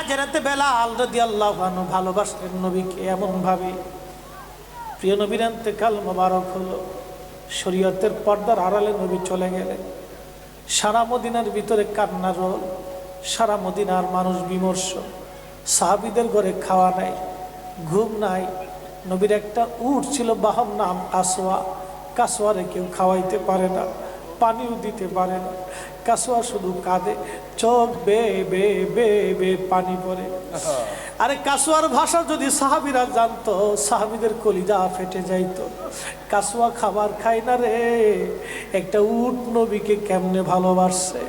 মাঝরাতে বেলাল রাদিয়াল্লাহু আনহু ভালোবাসতেন নবীকে এমন ভাবে, প্রিয় নবীর ইন্তেকাল মোবারক হলো, শরীয়তের পর্দার আড়ালে নবী চলে গেলেন। সারা মদিনার ভিতরে কান্নার রোল, সারা মদিনার মানুষ বিমর্ষ। সাহাবীদের ঘরে খাওয়া নাই, ঘুম নাই। নবীর একটা উট ছিল, বাহন নাম কাসওয়া। কাসওয়ারে কেউ খাওয়াইতে পারে না, পানিও দিতে পারে না। কাসওয়া শুধু কাঁদে, চোখ বে বে বে বে পানি পড়ে। আরে কাসওয়ার ভাষা যদি সাহাবীরা জানতো, সাহাবীদের কলিজা ফেটে যাইতো। কাসওয়া খাবার খায় না রে, একটা উট নবীকে কেমনে ভালোবাসছে,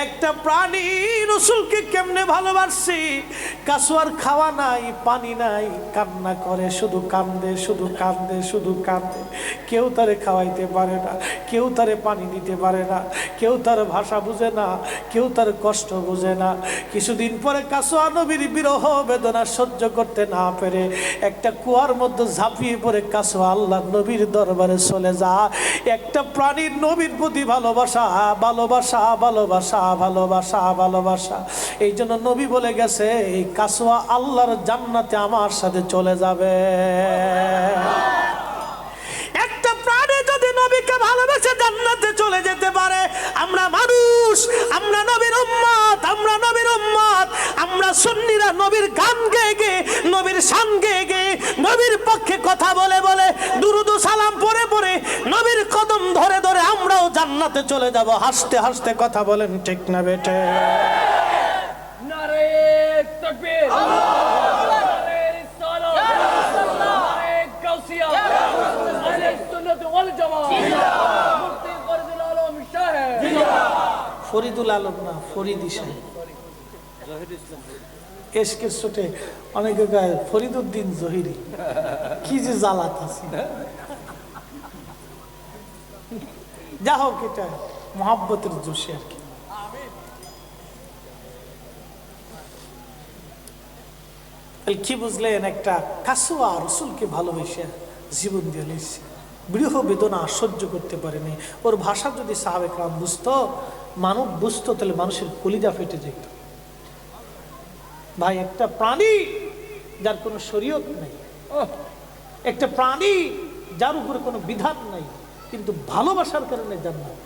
একটা প্রাণী রাসূলকে কেমনে ভালোবাসছে। কাসওয়ার খাওয়া নাই, পানি নাই, কান্না করে, শুধু কান্দে, শুধু কান্দে, শুধু কান্দে। কেউ তারে খাওয়াইতে পারে না, কেউ তারে পানি দিতে পারে না, কেউ তার ভাষা বুঝে না, কেউ তার কষ্ট বুঝে না। কিছুদিন পরে কাসওয়া নবীর বিরহ বেদনা সহ্য করতে না পেরে একটা কুয়ার মধ্যে ঝাঁপিয়ে পড়ে কাসওয়া আল্লাহ নবীর দরবারে চলে যা। একটা প্রাণীর নবীর প্রতি ভালোবাসা, ভালোবাসা, ভালোবাসা, ভালোবাসা, ভালোবাসা। এই জন্য নবী বলে গেছে, এই কাসওয়া আল্লাহর জান্নাতে আমার সাথে চলে যাবে। একটা প্রাণী যদি নবীকে ভালোবেসে জান্নাতে চলে যেতে পারে, আমরা মানুষ, আমরা নবীর উম্মত, আমরা নবীর উম্মত, আমরা সুন্নিরা নবীর গান গেয়ে গেয়ে, নবীর শান গেয়ে গেয়ে, নবীর পক্ষে কথা বলে বলে, দুরুদ ও সালাম পড়ে পড়ে, নবীর কদম ধরে ধরে আমরাও জান্নাতে চলে যাব। হাসতে হাসতে কথা বলেন, ঠিক না বেটে? নারে তাকবীর, নারে সালাত, নারে গাউসিয়া, আহলে সুন্নাত ওয়াল জামাত, মুফতি ফরিদুল আলম সাহেব। ফরিদুল আলম না, ফরিদি সাহেব। এসকে ছোটে অনেকে গায়ে ফরিদুদ্দিন জহিরি, কি যে জ্বালাত আছে। যা হোক, এটা মহাব্বতের জোশে আর কি। কি বুঝলেন? একটা কাসওয়া রাসূলকে ভালোবেসে জীবন দিয়ে লিখছে, বৃহ বেদনা সহ্য করতে পারেনি। ওর ভাষা যদি সাহাবে কেরাম বুঝতো, মানব বুঝতো, তাহলে মানুষের কলিজা ফেটে যেত। ভাই, একটা প্রাণী যার কোনো শরীয়ত নেই, একটা প্রাণী যার উপরে কোনো বিধান নাই, কিন্তু ভালোবাসার কারণে জান্নাত।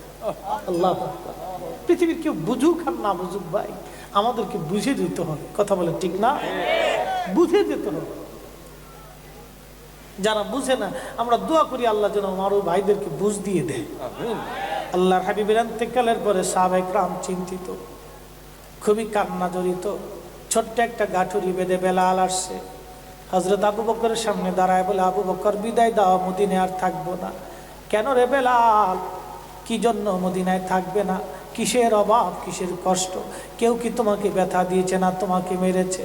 আল্লাহু আকবার। পৃথিবীর কেউ বুঝুক আর না বুঝুক, ভাই আমাদেরকে বুঝে দিতে হবে। কথা বলে ঠিক না? বুঝে দিতে হবে। যারা বুঝে না, আমরা দোয়া করি আল্লাহ যেন আমার ভাইদেরকে বুঝ দিয়ে দেয়। আল্লাহর হাবিবের ইন্তেকালের পরে সাহাবায়ে কেরাম চিন্তিত, খুবই কান্না জড়িত। ছোট্ট একটা গাঠুরি বেঁধে বেলাল আসছে, হযরত আবু বকরের সামনে দাঁড়ায় বলে, আবু বকর বিদায় দাও, মদিনায় আর থাকবো না। কেন রে বেলাল, কি জন্য মদিনায় থাকবে না? কিসের অভাব, কিসের কষ্ট? কেউ কি তোমাকে ব্যথা দিয়েছে, না তোমাকে মেরেছে,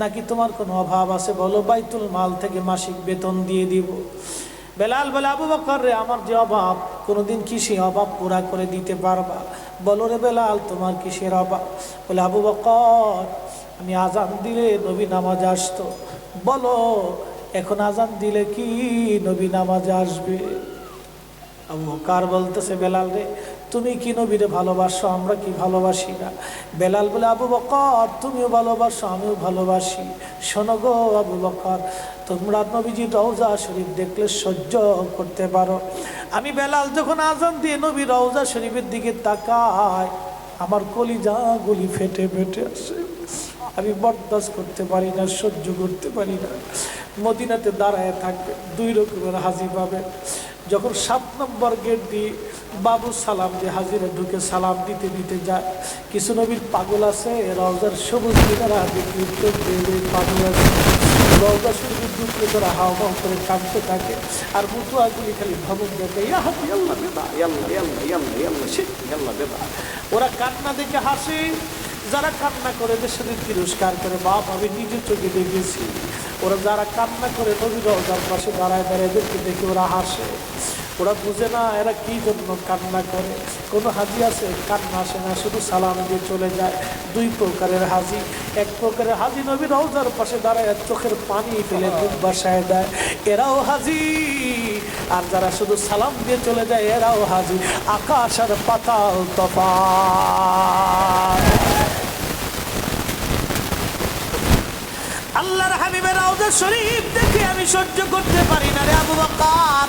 নাকি তোমার কোনো অভাব আছে? বলো, বাইতুল মাল থেকে মাসিক বেতন দিয়ে দিব। বেলাল বলে, আবু বকর রে, আমার যে অভাব, কোনোদিন কি সেই অভাব পুরা করে দিতে পারবা? বলো রে বেলাল, তোমার কিসের অভাব? বলে, আবু বকর, আমি আজান দিলে নবী নামাজে আসতো। বলো, এখন আজান দিলে কি নবী নামাজে আসবে? আবু বকর বলতেছে, বেলাল রে, তুমি কি নবীরে ভালোবাসো, আমরা কি ভালোবাসি না? বেলাল বলে, আবু বকর, তুমিও ভালোবাসো, আমিও ভালোবাসি। শোনো গো আবু বকর, তোমরা নবীজির রওজা শরীফ দেখলে সহ্য করতে পারো? আমি বেলাল যখন আজান দিয়ে নবীর রওজা শরীফের দিকে তাকাই, আমার কলিজা গুলি ফেটে ফেটে আসে। আমি বরদাস্ত করতে পারি না, সহ্য করতে পারি না। মদিনাতে দাঁড়ায় থাকবে, দুই রকমের হাজি পাবে। যখন 7 নম্বর গেট দিয়ে বাবু সালাম দিয়ে হাজিরা ঢুকে সালাম দিতে দিতে যায়, কিছু নবীর পাগল আছে, রওজার সবুজ মিনারা দেখি উত্তর দিয়ে পাগল আছে, রওজা শরীফের দুপুরে তারা হাও হাও করে কাঁদতে থাকে, আর মুতুয়াগুলি খালি ভবন দেখে, ইয়া হাতি আল্লাহ বেদা, আল্লাহ আল্লাহ আল্লাহ আল্লাহ সে আল্লাহ বেদা। ওরা কান্না দেখে হাসে, যারা কান্না করে দেশের তিরস্কার করে। বাপ, আমি নিজে চোখে দেখেছি, ওরা যারা কান্না করে নবীর রওজার পাশে দাঁড়ায় দাঁড়ায় এদেরকে দেখে ওরা হাসে। ওরা বুঝে না এরা কি জন্য কান্না করে। কোনো হাজি আছে কান্না আসে না, শুধু সালাম দিয়ে চলে যায়। দুই প্রকারের হাজি, এক প্রকারের হাজি নবীর রওজার পাশে দাঁড়ায় চোখের পানি ফেলে বুক বাসায় দেয়, এরাও হাজি। আর যারা শুধু সালাম দিয়ে চলে যায়, এরাও হাজি। আকাশ আর পাতাল তফাৎ। আল্লাহর হাবিবের রওজা শরীফ দেখে আমি সহ্য করতে পারি না রে আবু বকর,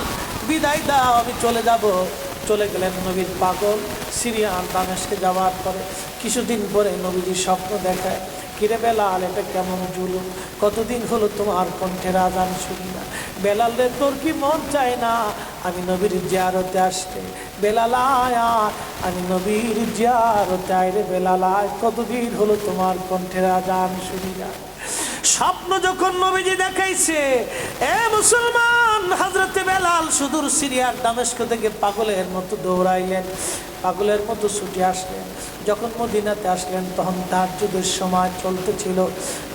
বিদায় দাও, আমি চলে যাব। চলে গেলেন নবীর পাগল। সিরিয়ান দামেস্কে যাওয়ার পরে কিছুদিন পরে নবীজি স্বপ্ন দেখায়, কিরে বেলাল, এটা কেমন জুলুম, কতদিন হলো তোমার কণ্ঠের আজান শুনি না। বেলাল রে, তোর কি মন চায় না আমি নবীর জিয়ারতে আসতে? বেলাল আয়, আমি নবীর জিয়ারতে আয় রে বেলাল আয়, কতদিন হলো তোমার কণ্ঠের আজান শুনি না। স্বপ্ন যখন নবীজি দেখাইছে, এ মুসলমান, হযরতে বেলাল সুদূর সিরিয়ার দামেস্ক থেকে পাগলের মতো দৌড়াইলেন, পাগলের মতো ছুটে আসলেন। যখন মদিনাতে আসলেন তখন তাহাজ্জুদের সময় চলতেছিল।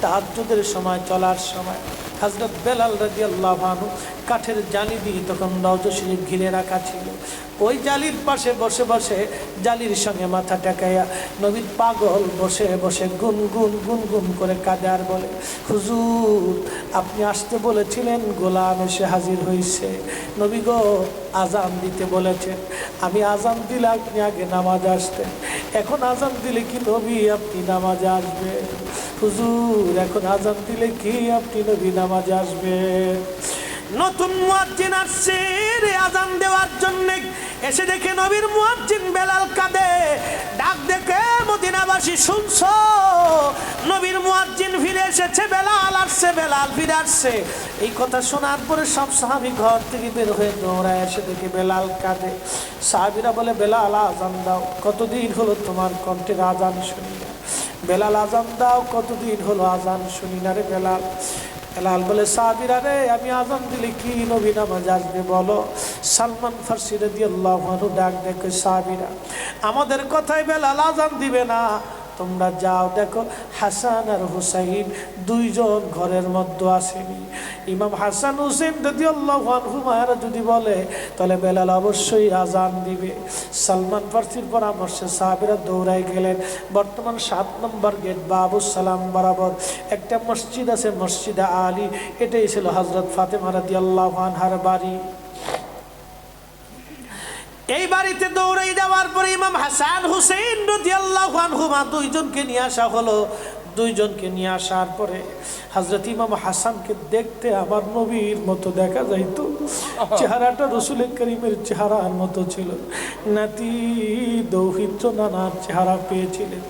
তাহাজ্জুদের সময় চলার সময় হযরত বেলাল রাদিয়াল্লাহু আনহু কাঠের জালি দিয়ে তখন রওজা শরীফ ঘিরে রাখা ছিল। ওই জালির পাশে বসে বসে জালির সঙ্গে মাথা টেকাইয়া নবীর পাগল বসে বসে গুনগুন গুনগুন করে কাঁদে আর বলে, হুজুর, আপনি আসতে বলেছিলেন, গোলাম এসে হাজির হয়েছে। নবী গো, আজান দিতে বলেছেন, আমি আজান দিলে আপনি আগে নামাজ আসতেন, এখন আজান দিলে কি নবী আপনি নামাজে আসবেন? হুজুর, এখন আজান দিলে কি আপনি নবী নামাজে আসবেন? নতুন মুয়াজ্জিন আসছে রে আজান দেওয়ার জন্য। এসে দেখে নবীর মুয়াজ্জিন বেলাল কাঁদে। ডাক দেখে মদিনাবাসী, শুনছো, নবীর মুয়াজ্জিন ফিরে এসেছে, বেলাল আসছে, বেলাল ফিরে আসছে। এই কথা শোনার পরে সব সাহাবী ঘর থেকে বের হয়ে দৌড়ায় এসে দেখে বেলাল কাঁদে। সাহাবীরা বলে, বেলাল আজান দাও, কতদিন হলো তোমার কণ্ঠের আজান শুনি না। বেলাল আজান দাও, কতদিন হলো আজান শুনি না রে বেলাল। বেলাল বলে, সাহাবীরা রে, আমি আজান দিলে কি নবী নামাজ আসবে বলো? সালমান ফারসি রাদিয়াল্লাহু আনহু ডাক দেখে, সাহাবীরা, আমাদের কথায় বেলাল আজান দিবে না, তোমরা যাও দেখো হাসান আর হুসাইন দুইজন ঘরের মধ্যে আসেনি। ইমাম হাসান হুসেন রাদিয়াল্লাহু আনহুমারা যদি বলে তাহলে বেলাল অবশ্যই আজান দিবে। সালমান ফারসির পরামর্শে সাহাবীরা দৌড়ায় গেলেন। বর্তমান 7 নম্বর গেট বাবুস সালাম বরাবর একটা মসজিদ আছে, মসজিদে আলী। এটাই ছিল হযরত ফাতেমা রাদিয়াল্লাহু আনহার বাড়ি। এই বাড়িতে দৌড়ে যাওয়ার পরে ইমাম হাসান হুসেন রাদিয়াল্লাহু আনহুমা দুইজনকে নিয়ে আসা হলো। দুইজনকে নিয়ে আসার পরে হযরত ইমাম হাসানকে দেখতে আমার নবীর মতো দেখা যাইতো, চেহারাটা রাসূল করিমের চেহারার মতো ছিল। নাতি দৌহিত্র নানার চেহারা পেয়েছিলেন,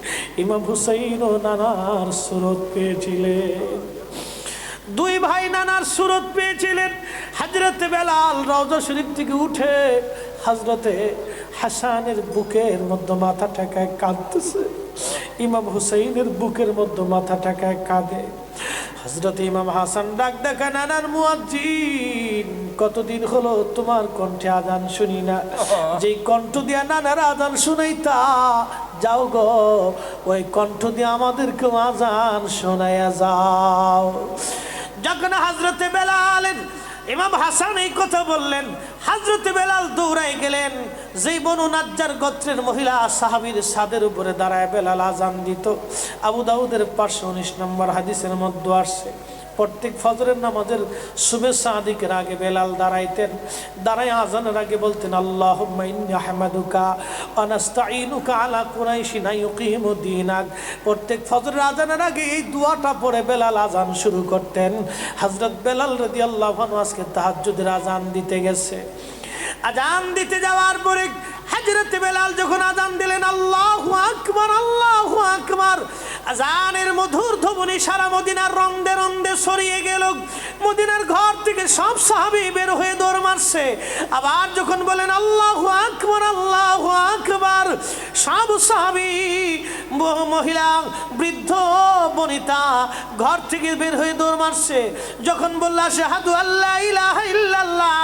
ইমাম হুসাইনও নানার সুরত পেয়েছিলেন। দুই ভাই নানার সুরত পেয়েছিলেন। হযরত বেলাল রওজা শরীফ থেকে উঠে হযরতে হাসানের বুকের মধ্যে মাথা ঠেকায় কাঁদতেছে, ইমাম হুসাইনের বুকের মধ্যে মাথা ঠেকায় কাঁদে। হযরত ইমাম হাসান ডাক দেখা, নানার মুয়াজ্জিন, কতদিন হলো তোমার কণ্ঠে আজান শুনি না। যেই কণ্ঠ দিয়া নানার আজান শুনাইতা, যাও গো ওই কণ্ঠ দিয়ে আমাদেরকে আজান শোনাইয়া যাও। যখন হযরতে বেলালের ইমাম হাসান এই কথা বললেন, হযরতে বেলাল দৌড়ায় গেলেন। যেই বনু নাজ্জার গোত্রের মহিলা সাহাবীর ছাদের উপরে দাঁড়ায় বেলাল আজান দিত। আবু দাউদের 519 নম্বর হাদিসের মধ্যে আসছে, প্রত্যেক ফজরের নামাজের সুবহ সাদিকের আগে বেলাল দাঁড়াইতেন। দাঁড়ায় আজানের আগে বলতেন, আল্লাহুম্মা ইন্নী আহমাদুকা ওয়া নাস্তাঈনুকা আলা কুরাইশিন ইউকিমুদ্দীনাক। প্রত্যেক ফজরের আজানের আগে এই দোয়াটা পড়ে বেলাল আজান শুরু করতেন। হযরত বেলাল রাদিয়াল্লাহু আনহু আজকে তাহাজ্জুদের আজান দিতে গেছে। আজান দিতে যাওয়ার পরে হযরত বেলাল যখন আজান দিলেন, আল্লাহু আকবার, আল্লাহু আকবার, আজানের মধুর ধ্বনি সারা মদিনার রন্দে রন্দে ছড়িয়ে গেল। মদিনার ঘর থেকে সব সাহাবী বের হয়ে দৌড় মারছে। আবার যখন বলেন আল্লাহু আকবার, আল্লাহু আকবার, সব সাহাবী, মহিলা, বৃদ্ধ, বনিতা ঘর থেকে বের হয়ে দৌড় মারছে। যখন বলল আশহাদু আল্লা ইলাহা ইল্লাল্লাহ,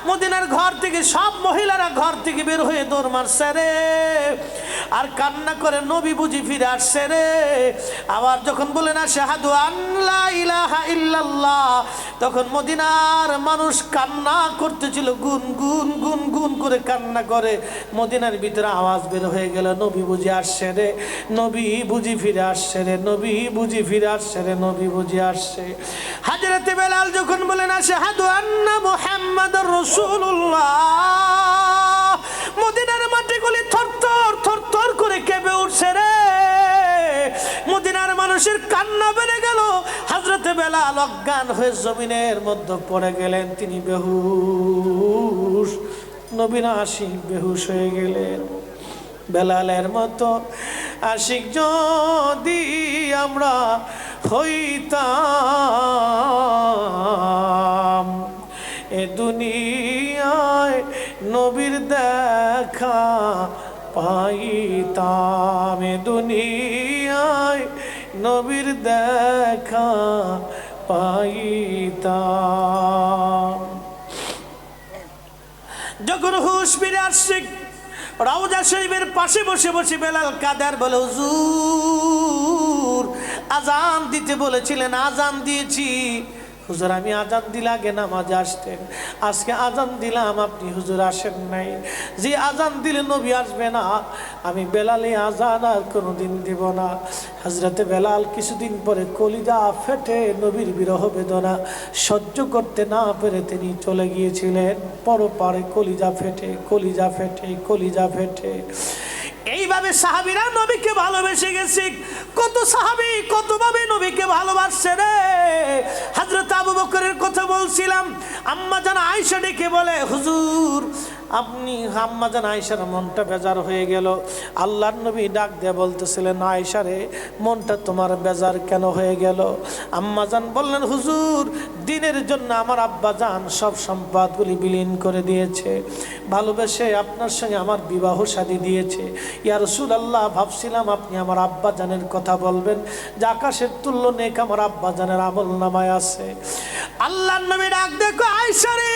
মদিনার ঘর থেকে সব মহিলারা ঘর থেকে বের হয়ে দৌড় মারছে রে, আর কান্না করে নবী বুঝি ফিরে আসছে রে। আবার যখন বলেন আশহাদু আল্লা ইলাহা ইল্লাল্লাহ, তখন মদিনার মানুষ কান্না করতেছিল, গুন গুন গুন গুন করে কান্না করে। মদিনার ভিতরে আওয়াজ বের হয়ে গেল, নবী বুঝি আসছে রে, নবী বুঝি ফিরে আসছে রে, নবী বুঝি ফিরে আসছে রে, নবী বুঝি আসছে। হযরত বেলাল যখন বলেন আশহাদু আন্না মুহাম্মাদুর রাসূলুল্লাহ, মদিনার মাটিগুলি থরথর থরথর করে কেঁপে উঠছে রে। মদিনার মানুষ মানুষের কান্না বেড়ে গেল। হযরতে বেলাল অজ্ঞান হয়ে জমিনের মধ্যে পড়ে গেলেন, তিনি বেহুশ। নবীর আশিক বেহুশ হয়ে গেলেন। বেলালের মতো আশিক যদি আমরা হইতাম, এ দুনিয়ায় নবীর দেখা পাইতাম, এ দুনিয়ায় নবীর দেখা পাইতাম। যখন হুঁশ ফিরে আসছে, রওজা শরীফের পাশে বসে বসে বেলাল কাদের বলে, হুজুর আজান দিতে বলেছিলেন, আজান দিয়েছি। হুজুর আমি আজান দিলে আগে নামাজে আসতেন, আজকে আজান দিলাম আপনি হুজুর আসেন নাই। যে আজান দিলে নবী আসবে না, আমি বেলালে আজান আর কোনোদিন দিব না। হযরতে বেলাল কিছুদিন পরে কলিজা ফেটে নবীর বিরহ বেদনা সহ্য করতে না পেরে তিনি চলে গিয়েছিলেন পরপারে। কলিজা ফেটে, কলিজা ফেটে, কলিজা ফেটে। এইভাবে সাহাবীরা নবীকে ভালোবেসে গেছে। কত সাহাবী কতভাবে নবীকে ভালোবাসছে রে। হযরত আবু বকরের কথা বলছিলাম, আম্মা জান আয়েশা ডেকে বলে, হুজুর আপনি, আম্মা জান আয়েশার মনটা বেজার হয়ে গেল। আল্লাহর নবী ডাক দিয়ে বলতেছিলেন, আয়েশা রে মনটা তোমার বেজার কেন হয়ে গেল? আম্মা জান বললেন, হুজুর দিনের জন্য আমার আব্বা জান সব সম্পদগুলি বিলীন করে দিয়েছে, ভালোবেসে আপনার সঙ্গে আমার বিবাহ শাদী দিয়েছে। ইয়া রাসূলুল্লাহ ভাবছিলাম আপনি আমার আব্বা জানের কথা বলবেন, যে আকাশের তুল্য নেক আমার আব্বা জানের আমল নামায় আছে। আল্লাহর নবী ডাক দেখো, আয়েশা রে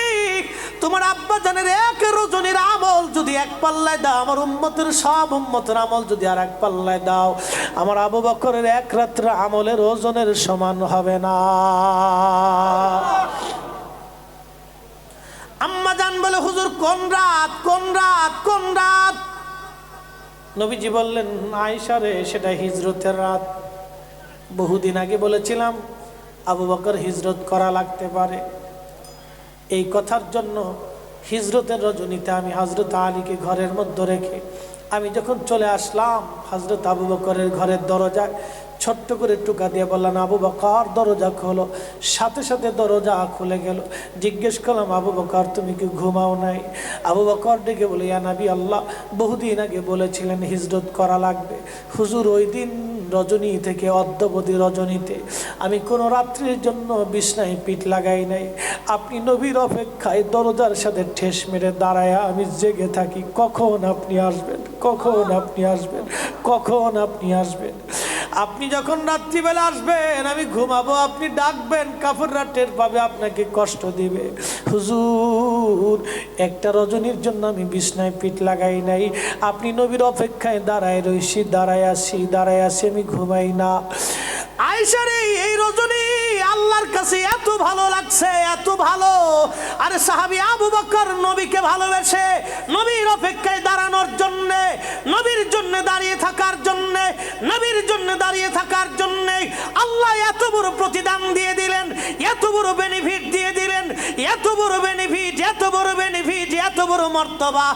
তোমার আব্বা জানের এক রজনীর আমল যদি এক পাল্লায় দাও, আমার উম্মতের সব উম্মতের আমল যদি আর এক পাল্লায় দাও, আমার আবু বকরের এক রাত্র আমলের ওজনের সমান হবে না। আম্মা জান বলে, হুজুর কোন রাত, কোন রাত, কোন রাত? নবীজি বললেন, আয়েশা রে সেটা হিজরতের রাত। বহুদিন আগে বলেছিলাম আবু বকর হিজরত করা লাগতে পারে, এই কথার জন্য হিজরতের রজনীতে আমি হযরত আলীকে ঘরের মধ্যে রেখে আমি যখন চলে আসলাম হযরত আবু বকরের ঘরের দরজায় ছোট্ট করে টুকা দিয়ে বললাম, আবু বকর দরজা খোলো। সাথে সাথে দরজা খুলে গেল। জিজ্ঞেস করলাম, আবু বকর তুমি কি ঘুমাও নাই? আবু বকর ডেকে বলে, ইয়া নবী আল্লাহ বহুদিন আগে বলেছিলেন হিজরত করা লাগবে। হুজুর ওই দিন রজনী থেকে অদ্যবধি রজনীতে আমি কোনো রাত্রির জন্য বিছনায় পিঠ লাগাই নাই। আপনি নবীর অপেক্ষায় দরজার সাথে ঠেস মেরে দাঁড়ায় আমি জেগে থাকি, কখন আপনি আসবেন, কখন আপনি আসবেন, কখন আপনি আসবেন। আপনি যখন রাত্রিবেলা আসবেন আমি ঘুমাবো, আপনি ডাকবেন, কাফেররা টের পাবে, আপনাকে কষ্ট দিবে। হুজুর একটা রজনীর জন্য আমি বিছনায় পিঠ লাগাই নাই, আপনি নবীর অপেক্ষায় দাঁড়ায় রইছি, দাঁড়ায় আসি, দাঁড়ায় আসি, আমি ঘুমাই না। আয়েশা রে এই রজনী আল্লাহর কাছে এত ভালো লাগছে, এত ভালো। আরে সাহাবী আবু বকর নবীকে ভালোবেসে নবীর অপেক্ষায় দাঁড়ানোর জন্য, নবীর জন্য দাঁড়িয়ে থাকার জন্য, নবীর জন্য দাঁড়িয়ে থাকার জন্য আল্লাহ এত বড় প্রতিদান দিয়ে দিলেন, এত বড় বেনিফিট দিয়ে দিলেন, এত বড় বেনিফিট, এত বড় বেনিফিট, এত বড় মর্তবা,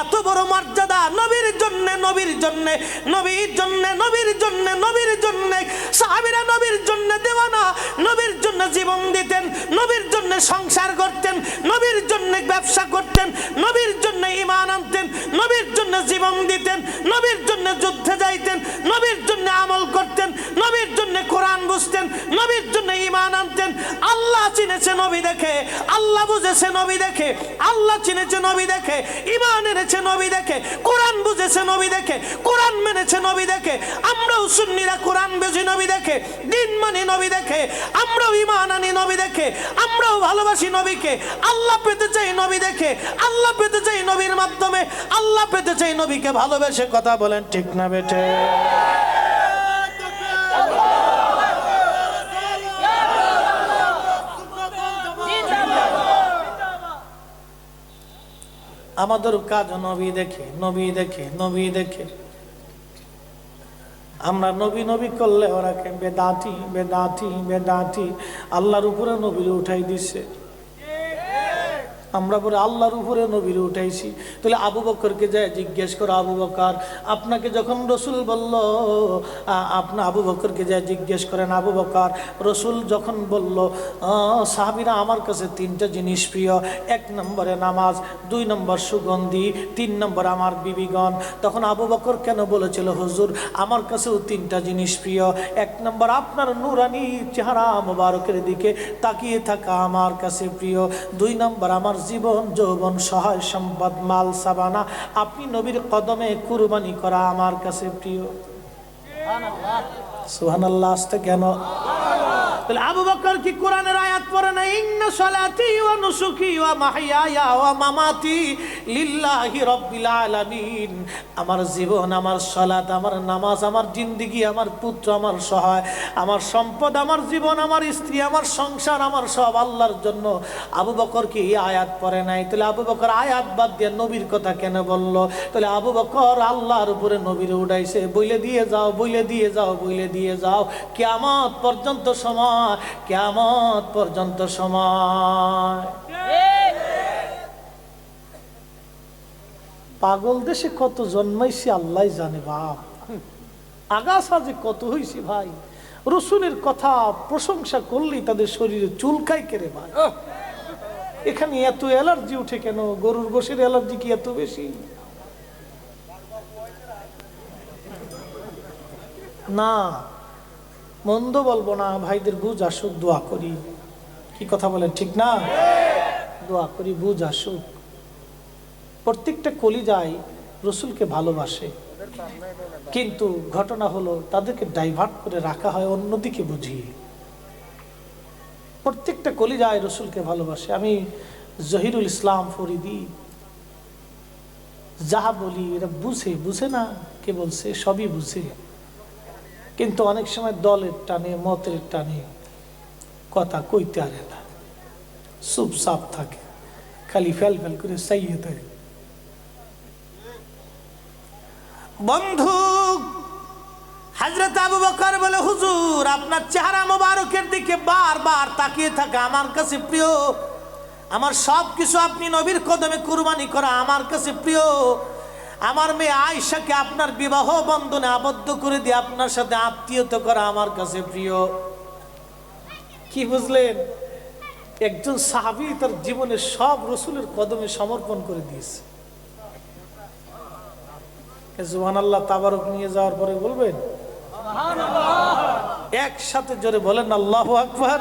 এত বড় মর্যাদা নবীর জন্য, নবীর জন্য, নবীর জন্য, নবীর জন্য, নবীর জন্য। সাহাবীরা নবীর জন্য দেওয়ানা, নবীর জন্য জীবন দিতেন, নবীর জন্য সংসার করতেন, নবীর জন্য ব্যবসা করতেন, নবীর জন্য ঈমান আনতেন, নবীর জন্য জীবন দিতেন, নবীর জন্য যুদ্ধে যাইতেন, নবীর জন্য আমল করতেন, নবীর জন্য কোরআন বুঝতেন, নবীর জন্য ঈমান আনতেন। আল্লাহ চিনেছে নবী দেখে, আল্লাহ বুঝেছে নবী দেখে, আল্লাহ চিনেছে নবী দেখে, ঈমান এনেছে নবী দেখে, কোরআন বুঝেছে নবী দেখে, কোরআন মেনেছে নবী দেখে। আমরাও সুন্নিরা কোরআন বুঝি নবী দেখে, দিন মানি নবী দেখে, আমরাও ঈমান আনি নবী দেখে, আমরাও ভালোবাসি নবীকে। আল্লাহ পেতে চাই নবী দেখে, আল্লাহ পেতে চাই নবীর মাধ্যমে, আল্লাহ পেতে চাই নবীকে ভালোবেসে। কথা বলেন ঠিক না বেঠে? আমাদের কাজ নবী দেখে, নবী দেখে, নবী দেখে। আমরা নবী নবী করলে ওরা কে বেদাতি, বেদাতি, বেদাতি। আল্লাহর উপরে নবীর উঠাই দিচ্ছে। আমরা পরে আল্লাহর উপরে নবীর উঠাইছি। তাহলে আবু বকরকে যায় জিজ্ঞেস করো, আবু বকর আপনাকে যখন রসুল বলল, আপনার আবু বকরকে যায় জিজ্ঞেস করেন, আবু বকর রসুল যখন বলল সাহাবীরা আমার কাছে তিনটা জিনিস প্রিয়, 1 নম্বরে নামাজ, 2 নম্বর সুগন্ধি, 3 নম্বর আমার বিবিগণ, তখন আবু বকর কেন বলেছিল হুজুর আমার কাছেও 3টা জিনিস প্রিয়, 1 নম্বর আপনার নূরানি চেহারা মোবারকের দিকে তাকিয়ে থাকা আমার কাছে প্রিয়, 2 নম্বর আমার জীবন যৌবন সহায় সম্পদ মাল সাবানা আপনি নবীর কদমে কুরবানি করা আমার কাছে প্রিয়। সুবহানাল্লাহ। আসতে কেন? তাহলে আবু বকর কি কোরআনের আয়াত পড়ে না, ইন্না সালাতি ওয়া নুসুকি ওয়া মাহইয়ায়া ওয়া মামাতি লিল্লাহি রাব্বিল আলামিন, আমার জীবন, আমার সালাত, আমার নামাজ, আমার জিন্দেগি, আমার পুত্র, আমার সহায়, আমার সম্পদ, আমার জীবন, আমার স্ত্রী, আমার সংসার, আমার সব আল্লাহর জন্য। আবু বকর কি এই আয়াত পড়ে নাই? তাহলে আবু বকর আয়াত বাদ দিয়ে নবীর কথা কেন বলল? তাহলে আবু বকর আল্লাহর উপরে নবীর উঠাইছে, বইলে দিয়ে যাও, বইলে দিয়ে যাও, বইলে দিয়ে যাও, কিয়ামত পর্যন্ত সময়, কিয়ামত পর্যন্ত সময়। পাগল দেশে কত জন্মাইছি আল্লাহ জানে বাপ, আগাছা যে কত হয়েছি ভাই। রসুলের কথা প্রশংসা করলেই তাদের শরীরে চুলকায় কেড়ে ভাই। এখানে এত অ্যালার্জি উঠে কেন? গরুর গোশের অ্যালার্জি কি এত বেশি? না, মন্দ বলবো না, ভাইদের বুঝ আসুক, দোয়া করি। কি কথা বলেন, ঠিক না? দোয়া করি বুঝ আসুক। প্রত্যেকটা কলিজায় রসুলকে ভালোবাসে, কিন্তু ঘটনা হলো তাদেরকে ডাইভার্ট করে রাখা হয় অন্যদিকে বুঝিয়ে। প্রত্যেকটা কলিজায় রসুলকে ভালোবাসে। আমি জহিরুল ইসলাম ফরিদি যাহা বলি এরা বুঝে, বুঝে না কে বলছে, সবই বুঝে, কিন্তু অনেক সময় দলের টানে, মতের টানে কথা কইতে আরে না, চুপচাপ থাকে, খালি ফেল ফেল করে চাইয়ে থাকে। বন্ধু হযরত আবু বকর বলে, হুজুর আপনার চেহারা মোবারকের দিকে বারবার তাকিয়ে থাকা আমার কাছে প্রিয়, আমার সব কিছু আপনি নবীর কদমে কুরবানি করা আমার কাছে প্রিয়, আমার মেয়ে আয়েশাকে আপনার বিবাহ বন্ধনে আবদ্ধ করে দিয়ে আপনার সাথে আত্মীয়তা করা আমার কাছে প্রিয়। কি বুঝলেন? একজন সাহাবী তার জীবনের সব রসুলের কদমে সমর্পণ করে দিয়েছে। সুবহানাল্লাহ। তাবারক নিয়ে যাওয়ার পরে বলবেন একসাথে জোরে বলেন আল্লাহু আকবার।